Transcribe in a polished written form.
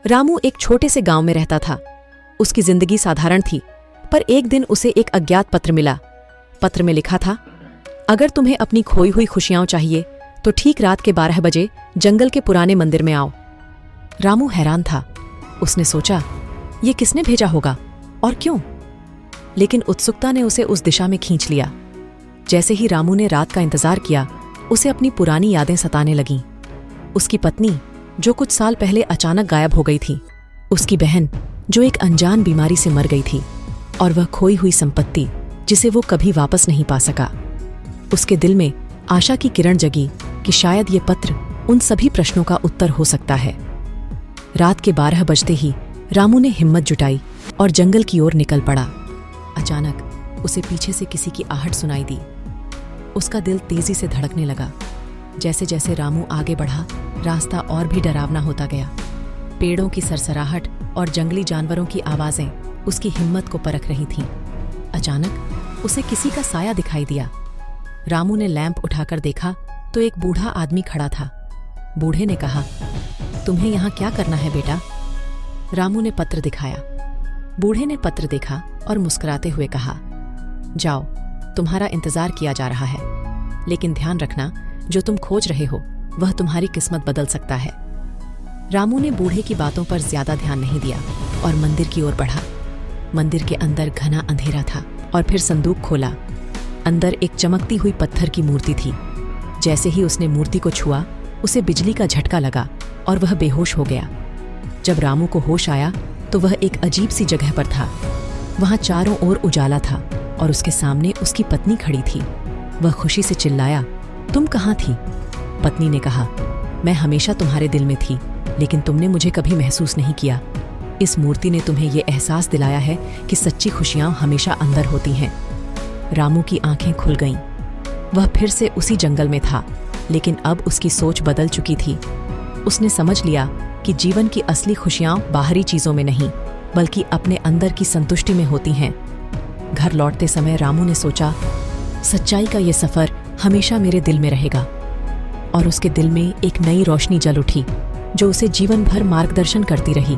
रामू एक छोटे से गांव में रहता था। उसकी जिंदगी साधारण थी, पर एक दिन उसे एक अज्ञात पत्र मिला। पत्र में लिखा था, अगर तुम्हें अपनी खोई हुई खुशियां चाहिए तो ठीक रात के 12 बजे जंगल के पुराने मंदिर में आओ। रामू हैरान था। उसने सोचा, ये किसने भेजा होगा और क्यों? लेकिन उत्सुकता ने उसे उस दिशा में खींच लिया। जैसे ही रामू ने रात का इंतजार किया, उसे अपनी पुरानी यादें सताने लगीं। उसकी पत्नी जो कुछ साल पहले अचानक गायब हो गई थी, उसकी बहन जो एक अनजान बीमारी से मर गई थी, और वह खोई हुई संपत्ति जिसे वो कभी वापस नहीं पा सका। उसके दिल में आशा की किरण जगी कि शायद ये पत्र उन सभी प्रश्नों का उत्तर हो सकता है। रात के 12 बजते ही रामू ने हिम्मत जुटाई और जंगल की ओर निकल पड़ा। अचानक उसे पीछे से किसी की आहट सुनाई दी। उसका दिल तेजी से धड़कने लगा। जैसे जैसे रामू आगे बढ़ा, रास्ता और भी डरावना होता गया। पेड़ों की सरसराहट और जंगली जानवरों की आवाजें उसकी हिम्मत को परख रही थीं। अचानक उसे किसी का साया दिखाई दिया। रामू ने लैंप उठाकर देखा तो एक बूढ़ा आदमी खड़ा था। बूढ़े ने कहा, तुम्हें यहाँ क्या करना है बेटा? रामू ने पत्र दिखाया। बूढ़े ने पत्र देखा और मुस्कुराते हुए कहा, जाओ, तुम्हारा इंतजार किया जा रहा है, लेकिन ध्यान रखना, जो तुम खोज रहे हो वह तुम्हारी किस्मत बदल सकता है। रामू ने बूढ़े की बातों पर ज्यादा ध्यान नहीं दिया और मंदिर की ओर बढ़ा। मंदिर के अंदर घना अंधेरा था और फिर संदूक खोला। अंदर एक चमकती हुई पत्थर की मूर्ति थी। जैसे ही उसने मूर्ति को छुआ, उसे बिजली का झटका लगा और वह बेहोश हो गया। जब रामू को होश आया तो वह एक अजीब सी जगह पर था। वहां चारों ओर उजाला था और उसके सामने उसकी पत्नी खड़ी थी। वह खुशी से चिल्लाया, तुम कहाँ थी? पत्नी ने कहा, मैं हमेशा तुम्हारे दिल में थी, लेकिन तुमने मुझे कभी महसूस नहीं किया। इस मूर्ति ने तुम्हें यह एहसास दिलाया है कि सच्ची खुशियां हमेशा अंदर होती हैं। रामू की आंखें खुल गईं। वह फिर से उसी जंगल में था, लेकिन अब उसकी सोच बदल चुकी थी। उसने समझ लिया कि जीवन की असली खुशियां बाहरी चीजों में नहीं, बल्कि अपने अंदर की संतुष्टि में होती हैं। घर लौटते समय रामू ने सोचा, सच्चाई का यह सफर हमेशा मेरे दिल में रहेगा। और उसके दिल में एक नई रोशनी जल उठी, जो उसे जीवन भर मार्गदर्शन करती रही।